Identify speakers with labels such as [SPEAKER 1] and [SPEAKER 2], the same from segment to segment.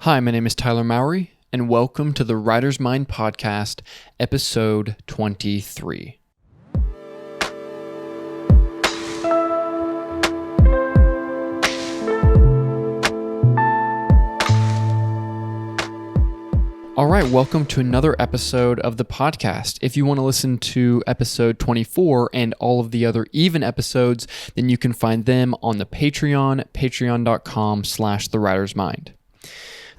[SPEAKER 1] Hi, my name is Tyler Mowry, and welcome to the Writer's Mind Podcast, episode 23. All right, welcome to another episode of the podcast. If you want to listen to episode 24 and all of the other even episodes, then you can find them on the Patreon, patreon.com/thewritersmind.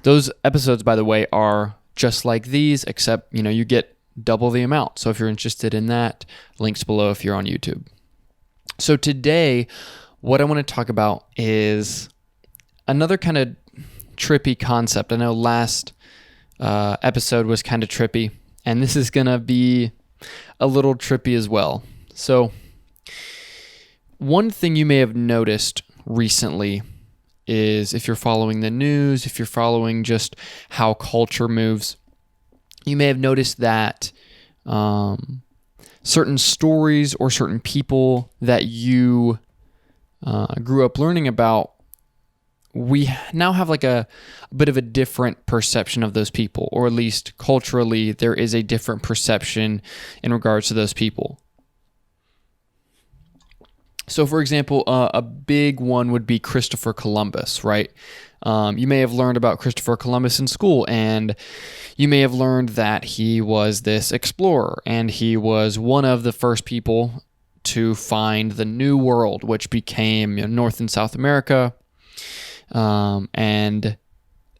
[SPEAKER 1] Those episodes, by the way, are just like these, except, you get double the amount. So if you're interested in that, links below if you're on YouTube. So today, what I want to talk about is another kind of trippy concept. I know last episode was kind of trippy, and this is going to be a little trippy as well. So one thing you may have noticed recently is if you're following the news, if you're following just how culture moves, you may have noticed that certain stories or certain people that you grew up learning about, we now have like a bit of a different perception of those people, or at least culturally, there is a different perception in regards to those people. So, for example, a big one would be Christopher Columbus, right? You may have learned about Christopher Columbus in school, and you may have learned that he was this explorer, and he was one of the first people to find the New World, which became North and South America, and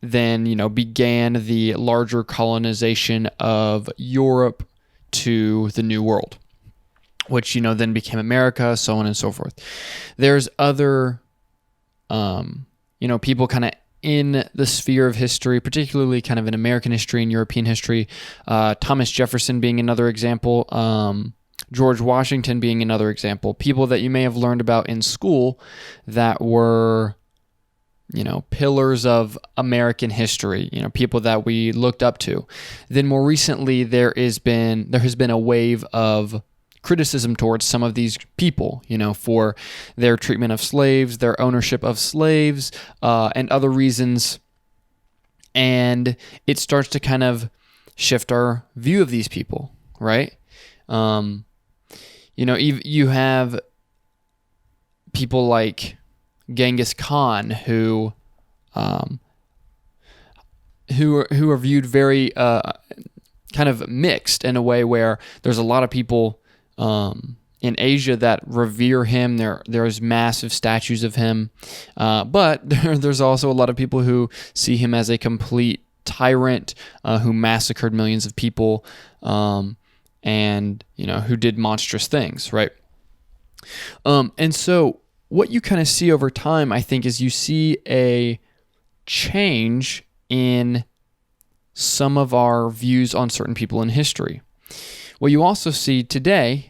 [SPEAKER 1] then, began the larger colonization of Europe to the New World, which, then became America, so on and so forth. There's other, people kind of in the sphere of history, particularly kind of in American history and European history, Thomas Jefferson being another example, George Washington being another example, people that you may have learned about in school that were, pillars of American history, people that we looked up to. Then more recently, there has been a wave of criticism towards some of these people, for their treatment of slaves, their ownership of slaves, and other reasons. And it starts to kind of shift our view of these people, right? You have people like Genghis Khan who are viewed very kind of mixed in a way where there's a lot of people in Asia that revere him. There's massive statues of him, but there's also a lot of people who see him as a complete tyrant who massacred millions of people, and who did monstrous things, right? And so what you kind of see over time, I think, is you see a change in some of our views on certain people in history. What you also see today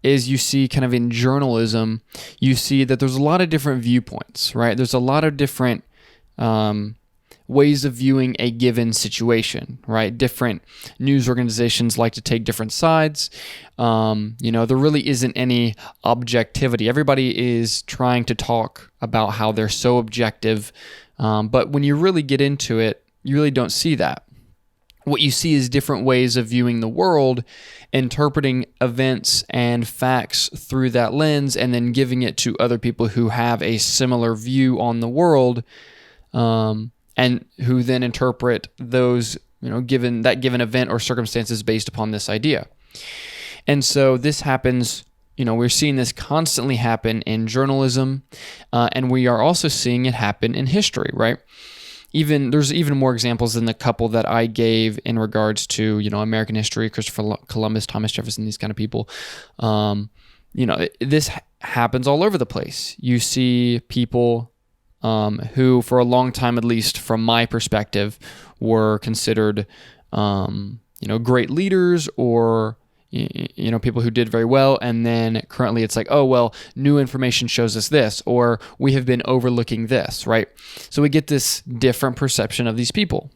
[SPEAKER 1] is you see kind of in journalism, you see that there's a lot of different viewpoints, right? There's a lot of different ways of viewing a given situation, right? Different news organizations like to take different sides. There really isn't any objectivity. Everybody is trying to talk about how they're so objective, but when you really get into it, you really don't see that. What you see is different ways of viewing the world, interpreting events and facts through that lens, and then giving it to other people who have a similar view on the world, and who then interpret those, given event or circumstances based upon this idea. And so this happens, we're seeing this constantly happen in journalism, and we are also seeing it happen in history, right? There's even more examples than the couple that I gave in regards to, American history, Christopher Columbus, Thomas Jefferson, these kind of people. This happens all over the place. You see people who, for a long time, at least from my perspective, were considered, great leaders, or people who did very well, and then currently it's like, oh, well, new information shows us this, or we have been overlooking this, right? So we get this different perception of these people.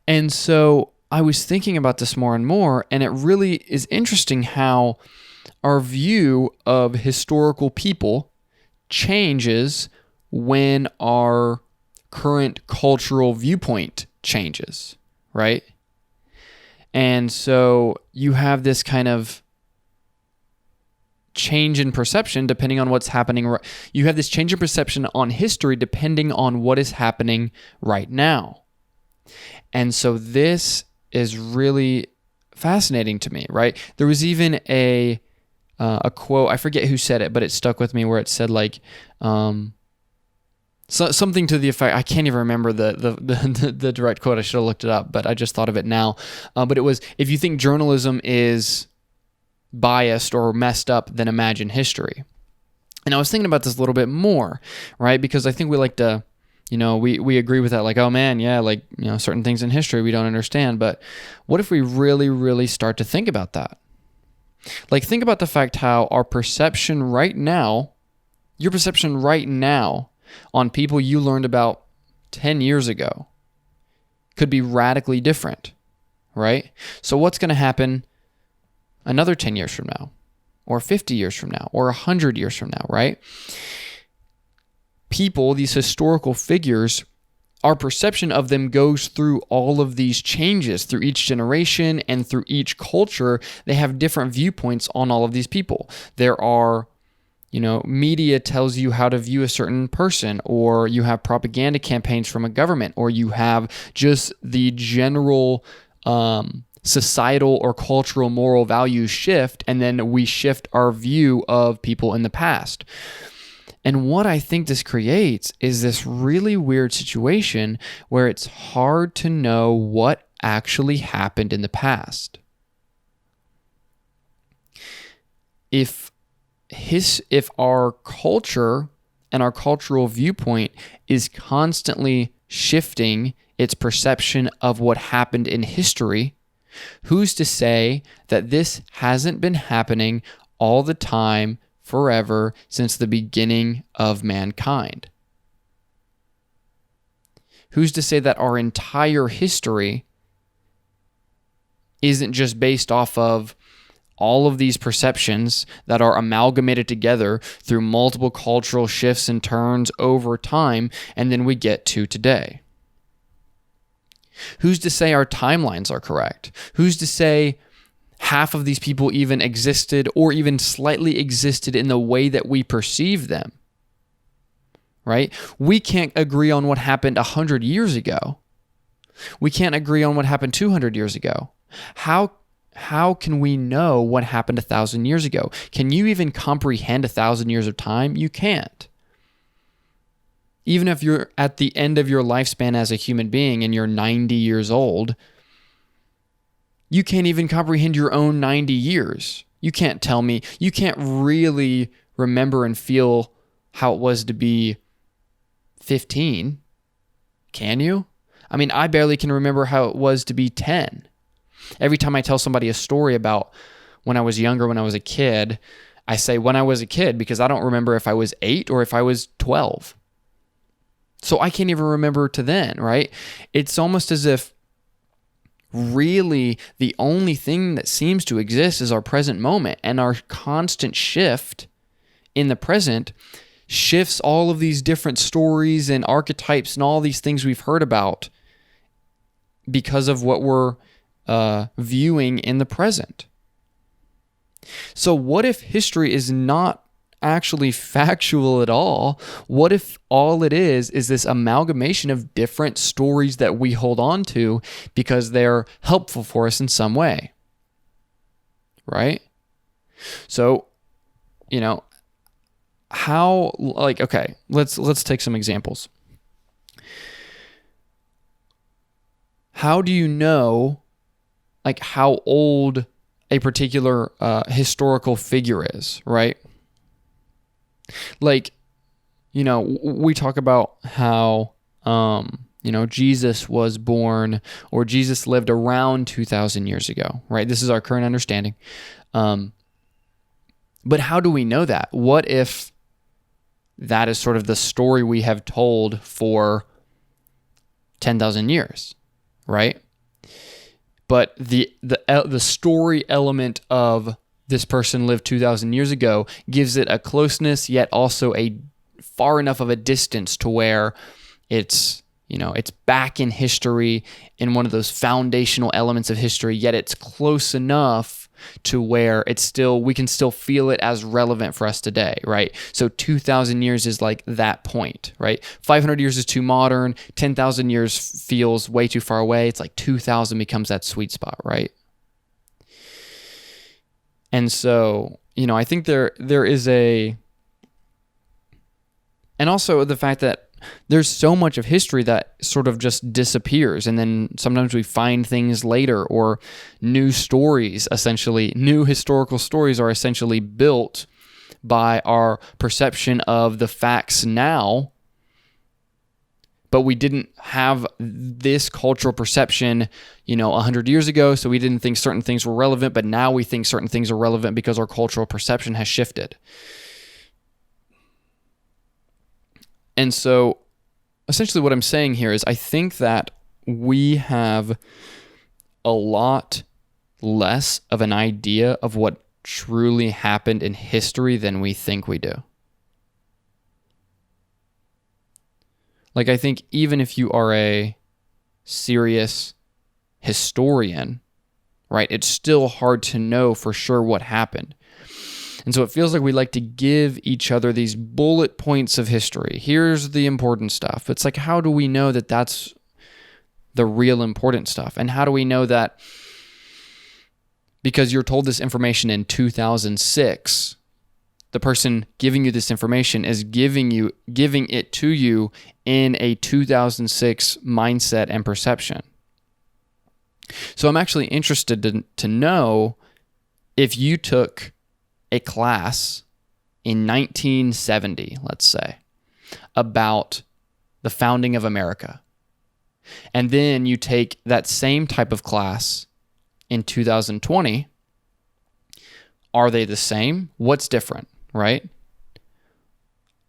[SPEAKER 1] And so I was thinking about this more and more, and it really is interesting how our view of historical people changes when our current cultural viewpoint changes, right? And so you have this kind of change in perception depending on what's happening. You have this change in perception on history depending on what is happening right now. And so this is really fascinating to me, right? There was even a quote, I forget who said it, but it stuck with me, where it said like something to the effect, I can't even remember the direct quote. I should have looked it up, but I just thought of it now. But it was, if you think journalism is biased or messed up, then imagine history. And I was thinking about this a little bit more, right? Because I think we like to, we agree with that, like, oh man, yeah, like, certain things in history we don't understand. But what if we really, really start to think about that? Like, think about the fact how our perception right now, your perception right now on people you learned about 10 years ago could be radically different, right? So what's going to happen another 10 years from now, or 50 years from now, or 100 years from now, right? People, these historical figures, our perception of them goes through all of these changes through each generation and through each culture. They have different viewpoints on all of these people. There are, media tells you how to view a certain person, or you have propaganda campaigns from a government, or you have just the general societal or cultural moral values shift, and then we shift our view of people in the past. And what I think this creates is this really weird situation where it's hard to know what actually happened in the past. If our culture and our cultural viewpoint is constantly shifting its perception of what happened in history, who's to say that this hasn't been happening all the time, forever, since the beginning of mankind? Who's to say that our entire history isn't just based off of all of these perceptions that are amalgamated together through multiple cultural shifts and turns over time, and then we get to today? Who's to say our timelines are correct? Who's to say half of these people even existed, or even slightly existed in the way that we perceive them? Right? We can't agree on what happened 100 years ago. We can't agree on what happened 200 years ago. How can we know what happened 1,000 years ago? Can you even comprehend 1,000 years of time? You can't. Even if you're at the end of your lifespan as a human being and you're 90 years old, you can't even comprehend your own 90 years. You can't tell me, you can't really remember and feel how it was to be 15. Can you? I mean, I barely can remember how it was to be 10. Every time I tell somebody a story about when I was younger, when I was a kid, I say when I was a kid, because I don't remember if I was 8 or if I was 12. So I can't even remember to then, right? It's almost as if really the only thing that seems to exist is our present moment, and our constant shift in the present shifts all of these different stories and archetypes and all these things we've heard about because of what we're viewing in the present. So what if history is not actually factual at all? What if all it is this amalgamation of different stories that we hold on to because they're helpful for us in some way? Right? So, how, okay, let's take some examples. How do you know how old a particular historical figure is, right? We talk about how, Jesus was born, or Jesus lived around 2,000 years ago, right? This is our current understanding. But how do we know that? What if that is sort of the story we have told for 10,000 years, right? But the story element of this person lived 2,000 years ago gives it a closeness, yet also a far enough of a distance to where It's, it's back in history, in one of those foundational elements of history, yet it's close enough to where we can still feel it as relevant for us today, right? So 2,000 years is like that point, right? 500 years is too modern. 10,000 years feels way too far away. It's like 2,000 becomes that sweet spot, right? And so, I think there is and also the fact that there's so much of history that sort of just disappears, and then sometimes we find things later, or new historical stories are essentially built by our perception of the facts now, but we didn't have this cultural perception, 100 years ago, so we didn't think certain things were relevant, but now we think certain things are relevant because our cultural perception has shifted. And so essentially what I'm saying here is I think that we have a lot less of an idea of what truly happened in history than we think we do. Like, I think even if you are a serious historian, right, it's still hard to know for sure what happened. And so it feels like we like to give each other these bullet points of history. Here's the important stuff. It's like, how do we know that that's the real important stuff? And how do we know that because you're told this information in 2006, the person giving you this information is giving it to you in a 2006 mindset and perception? So I'm actually interested to know if you took a class in 1970, let's say, about the founding of America, and then you take that same type of class in 2020, are they the same? What's different, right?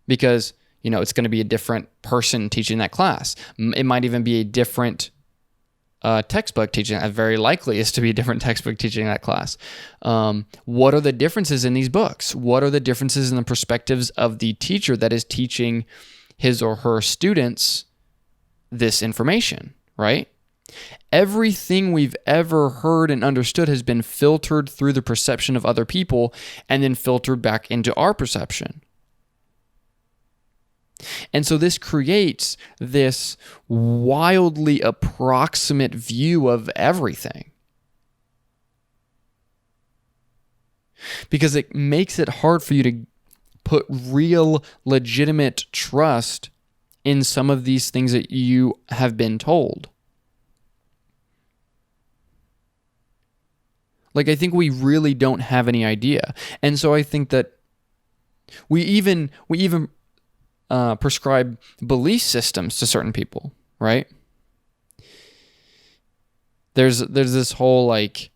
[SPEAKER 1] Because, it's going to be a different person teaching that class. It might even be a different textbook teaching. Very likely is to be a different textbook teaching that class. What are the differences in these books? What are the differences in the perspectives of the teacher that is teaching his or her students this information, right? Everything we've ever heard and understood has been filtered through the perception of other people and then filtered back into our perception. And so this creates this wildly approximate view of everything, because it makes it hard for you to put real, legitimate trust in some of these things that you have been told. Like, I think we really don't have any idea. And so I think that we even prescribe belief systems to certain people, right? There's this whole again,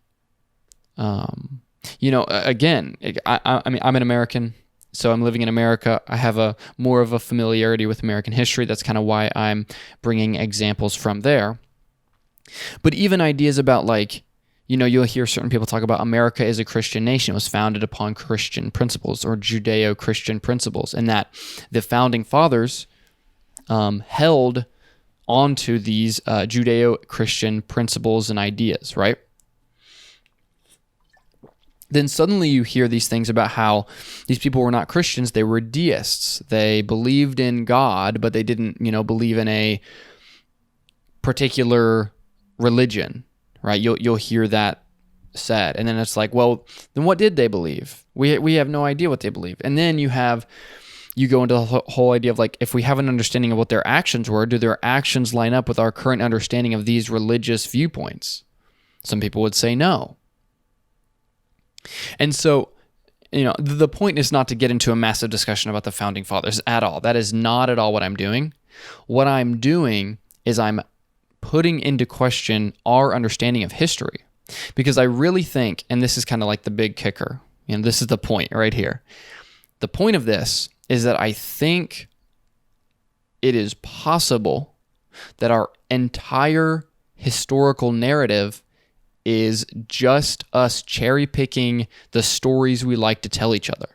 [SPEAKER 1] I mean, I'm an American, so I'm living in America. I have more of a familiarity with American history. That's kind of why I'm bringing examples from there. But even ideas about you'll hear certain people talk about America is a Christian nation. It was founded upon Christian principles or Judeo-Christian principles, and that the founding fathers held onto these Judeo-Christian principles and ideas, right? Then suddenly you hear these things about how these people were not Christians, they were deists. They believed in God, but they didn't, believe in a particular religion. Right, you'll hear that said, and then it's like, well, then what did they believe? We have no idea what they believe. And then you go into the whole idea of if we have an understanding of what their actions were, do their actions line up with our current understanding of these religious viewpoints? Some people would say no. And so, the point is not to get into a massive discussion about the founding fathers at all. That is not at all what I'm doing. What I'm doing is I'm putting into question our understanding of history, because I really think, and this is kind of like the big kicker, this is the point right here. The point of this is that I think it is possible that our entire historical narrative is just us cherry picking the stories we like to tell each other.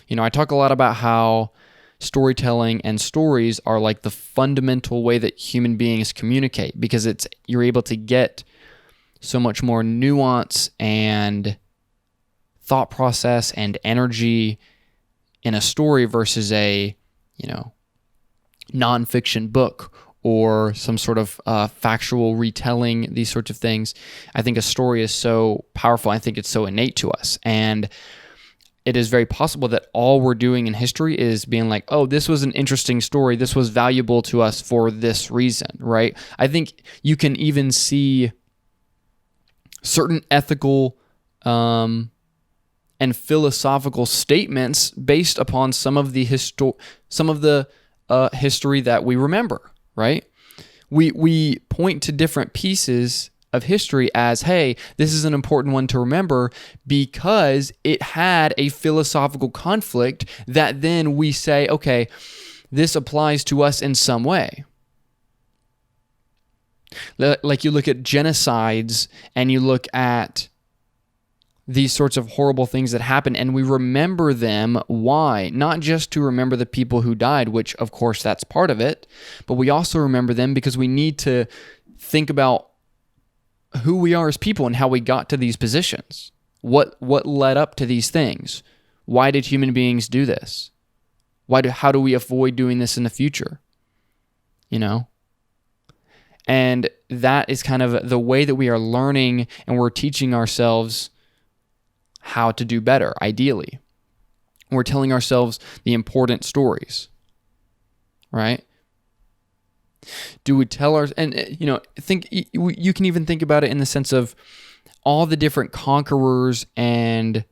[SPEAKER 1] I talk a lot about how storytelling and stories are like the fundamental way that human beings communicate, because you're able to get so much more nuance and thought process and energy in a story versus a, nonfiction book or some sort of factual retelling, these sorts of things. I think a story is so powerful. I think it's so innate to us. And it is very possible that all we're doing in history is being like, oh, this was an interesting story. This was valuable to us for this reason, right? I think you can even see certain ethical and philosophical statements based upon some of the history that we remember, right? We point to different pieces of history as, hey, this is an important one to remember because it had a philosophical conflict that then we say, okay, this applies to us in some way. Like you look at genocides and you look at these sorts of horrible things that happen, and we remember them. Why? Not just to remember the people who died, which of course that's part of it, but we also remember them because we need to think about who we are as people and how we got to these positions. What led up to these things? Why did human beings do this? How do we avoid doing this in the future? And that is kind of the way that we are learning and we're teaching ourselves how to do better, ideally. We're telling ourselves the important stories, right? Do we tell think you can even think about it in the sense of all the different conquerors and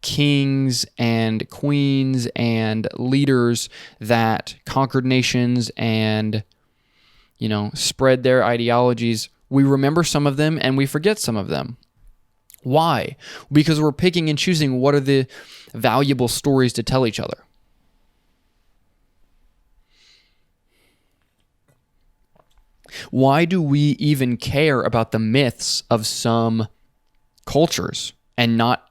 [SPEAKER 1] kings and queens and leaders that conquered nations and, spread their ideologies. We remember some of them and we forget some of them. Why? Because we're picking and choosing what are the valuable stories to tell each other. Why do we even care about the myths of some cultures and not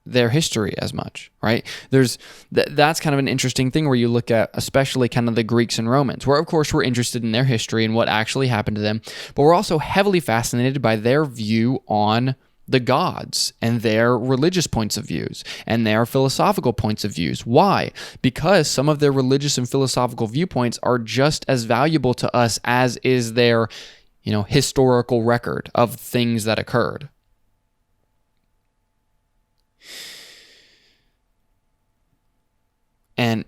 [SPEAKER 1] their history as much, right? That's kind of an interesting thing where you look at especially kind of the Greeks and Romans, where of course we're interested in their history and what actually happened to them, but we're also heavily fascinated by their view on the gods and their religious points of views and their philosophical points of views. Why? Because some of their religious and philosophical viewpoints are just as valuable to us as is their, historical record of things that occurred. And,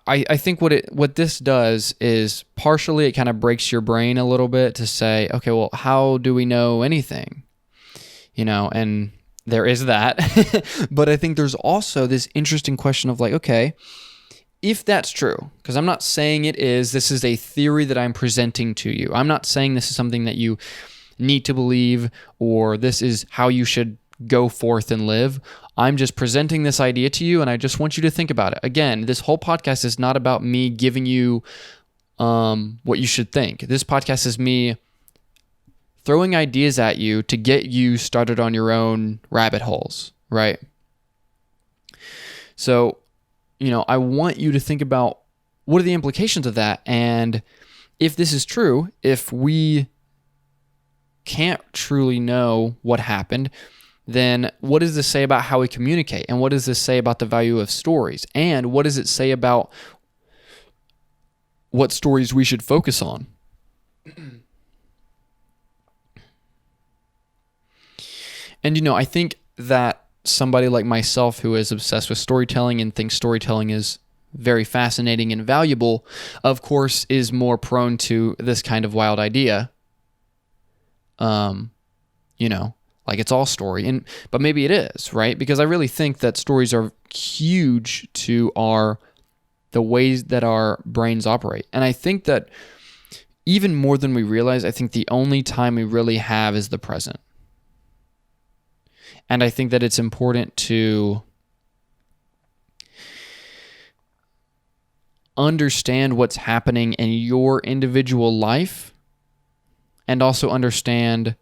[SPEAKER 1] I think what this does is partially it kind of breaks your brain a little bit to say, okay, well, how do we know anything? And there is that. But I think there's also this interesting question of like, okay, if that's true, because I'm not saying it is, this is a theory that I'm presenting to you. I'm not saying this is something that you need to believe or this is how you should go forth and live. I'm just presenting this idea to you and I just want you to think about it. Again, this whole podcast is not about me giving you what you should think. This podcast is me throwing ideas at you to get you started on your own rabbit holes, right? So, I want you to think about what are the implications of that, and if this is true, if we can't truly know what happened, then what does this say about how we communicate, and what does this say about the value of stories, and what does it say about what stories we should focus on? And, I think that somebody like myself who is obsessed with storytelling and thinks storytelling is very fascinating and valuable, of course, is more prone to this kind of wild idea. Like it's all story. But maybe it is, right? Because I really think that stories are huge to the ways that our brains operate. And I think that even more than we realize, I think the only time we really have is the present. And I think that it's important to understand what's happening in your individual life and also understand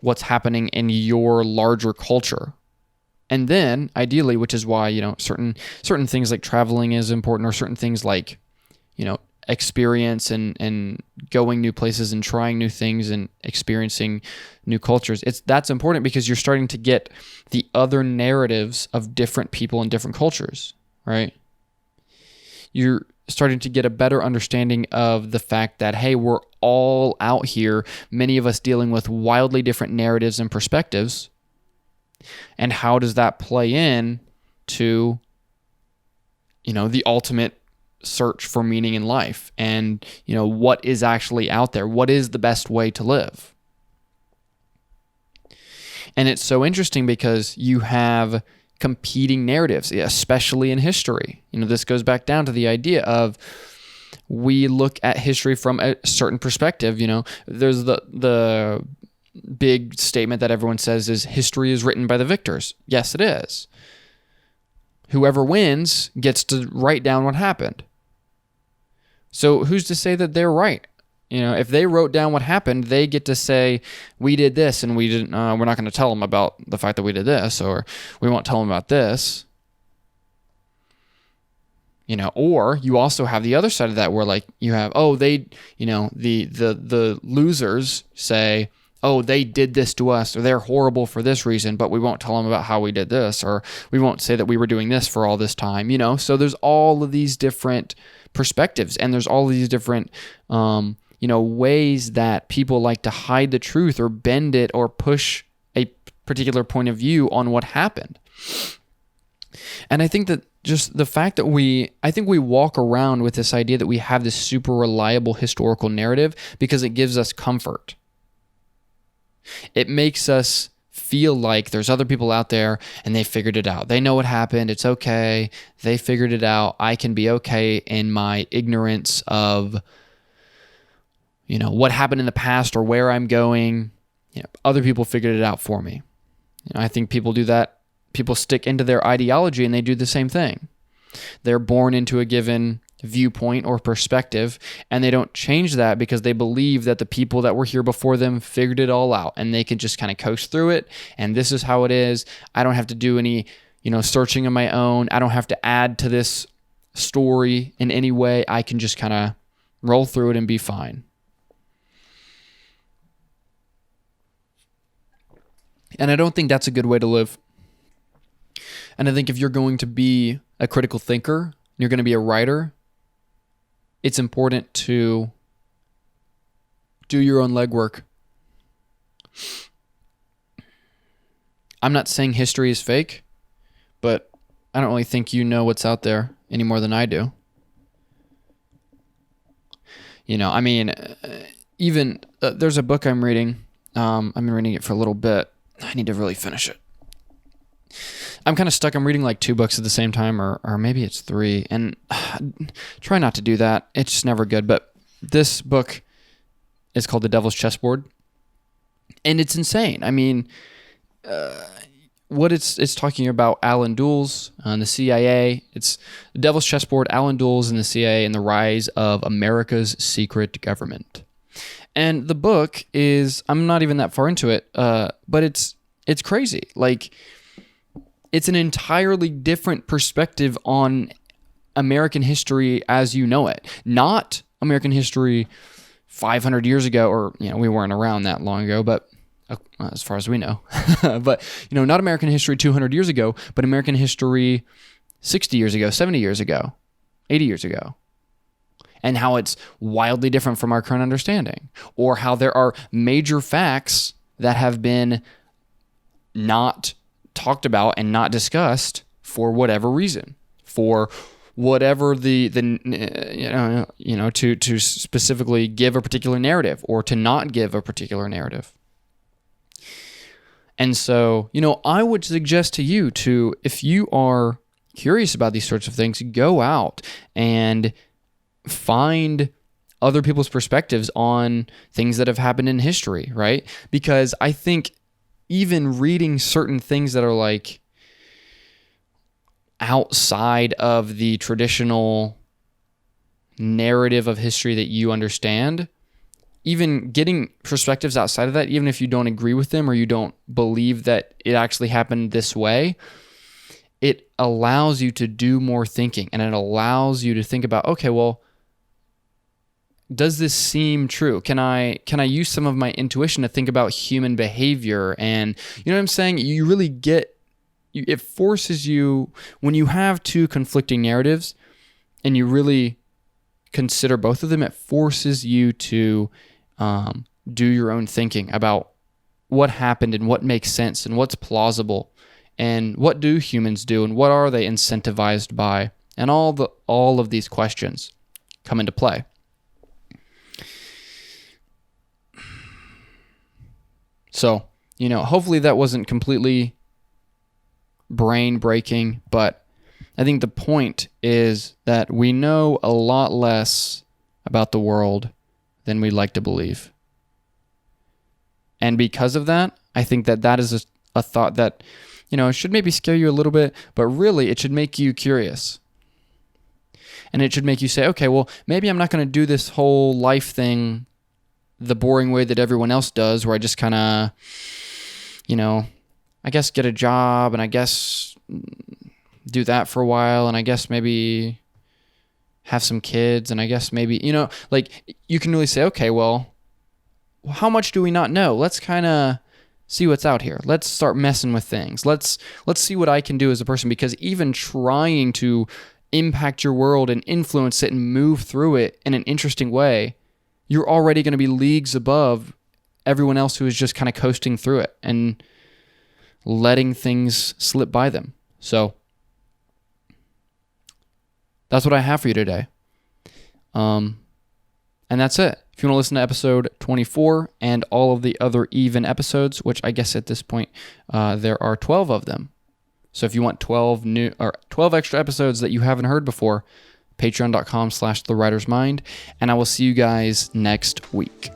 [SPEAKER 1] what's happening in your larger culture And then ideally, which is why, certain things like traveling is important, or certain things like, experience and going new places and trying new things and experiencing new cultures. That's important because you're starting to get the other narratives of different people and different cultures, right? You're starting to get a better understanding of the fact that, hey, we're all out here, many of us dealing with wildly different narratives and perspectives. And how does that play in to, the ultimate search for meaning in life, and, what is actually out there? What is the best way to live? And it's so interesting because you have competing narratives, especially in history. This goes back down to the idea of, we look at history from a certain perspective. There's the big statement that everyone says is, history is written by the victors. Yes, it is. Whoever wins gets to write down what happened. So who's to say that they're right? If they wrote down what happened, they get to say, we did this and we didn't. We're not going to tell them about the fact that we did this, or we won't tell them about this. Or you also have the other side of that, where like you have, the losers say, they did this to us, or they're horrible for this reason, but we won't tell them about how we did this, or we won't say that we were doing this for all this time. So there's all of these different perspectives, and there's all of these different ways that people like to hide the truth or bend it or push a particular point of view on what happened. And I think that just the fact that we walk around with this idea that we have this super reliable historical narrative because it gives us comfort. It makes us feel like there's other people out there and they figured it out. They know what happened. It's okay. They figured it out. I can be okay in my ignorance of, what happened in the past or where I'm going. Other people figured it out for me. I think people do that. People stick into their ideology and they do the same thing. They're born into a given viewpoint or perspective, and they don't change that because they believe that the people that were here before them figured it all out and they can just kind of coast through it, and this is how it is. I don't have to do any, searching on my own. I don't have to add to this story in any way. I can just kind of roll through it and be fine. And I don't think that's a good way to live. And I think if you're going to be a critical thinker, you're going to be a writer, it's important to do your own legwork. I'm not saying history is fake, but I don't really think you know what's out there any more than I do. Even there's a book I'm reading. I've been reading it for a little bit. I need to really finish it. I'm kind of stuck. I'm reading like 2 books at the same time, or maybe it's 3, and try not to do that. It's just never good. But this book is called The Devil's Chessboard, and it's insane. What it's talking about Allen Dulles and the CIA. It's The Devil's Chessboard, Allen Dulles and the CIA, and the rise of America's secret government. And the book is, I'm not even that far into it, but it's crazy. Like, it's an entirely different perspective on American history as you know it. Not American history 500 years ago, or, we weren't around that long ago, but as far as we know. But, not American history 200 years ago, but American history 60 years ago, 70 years ago, 80 years ago. And how it's wildly different from our current understanding. Or how there are major facts that have been not talked about and not discussed for whatever reason, for whatever to specifically give a particular narrative or to not give a particular narrative. And so, I would suggest to you to, if you are curious about these sorts of things, go out and find other people's perspectives on things that have happened in history, right? Because I think even reading certain things that are like outside of the traditional narrative of history that you understand, even getting perspectives outside of that, even if you don't agree with them or you don't believe that it actually happened this way, it allows you to do more thinking, and it allows you to think about, okay, well, does this seem true? Can I use some of my intuition to think about human behavior? And you know what I'm saying? You really get, it forces you, when you have two conflicting narratives and you really consider both of them, it forces you to do your own thinking about what happened and what makes sense and what's plausible and what do humans do and what are they incentivized by, and all of these questions come into play. So, hopefully that wasn't completely brain breaking, but I think the point is that we know a lot less about the world than we like to believe. And because of that, I think that is a thought that, should maybe scare you a little bit, but really it should make you curious. And it should make you say, okay, well, maybe I'm not going to do this whole life thing the boring way that everyone else does, where I just kind of, I guess get a job and I guess do that for a while and I guess maybe have some kids and I guess maybe, you can really say, okay, well, how much do we not know? Let's kind of see what's out here. Let's start messing with things. Let's see what I can do as a person, because even trying to impact your world and influence it and move through it in an interesting way, you're already going to be leagues above everyone else who is just kind of coasting through it and letting things slip by them. So that's what I have for you today. And that's it. If you want to listen to episode 24 and all of the other even episodes, which I guess at this point there are 12 of them. So if you want 12 extra episodes that you haven't heard before, patreon.com/thewritersmind, and I will see you guys next week.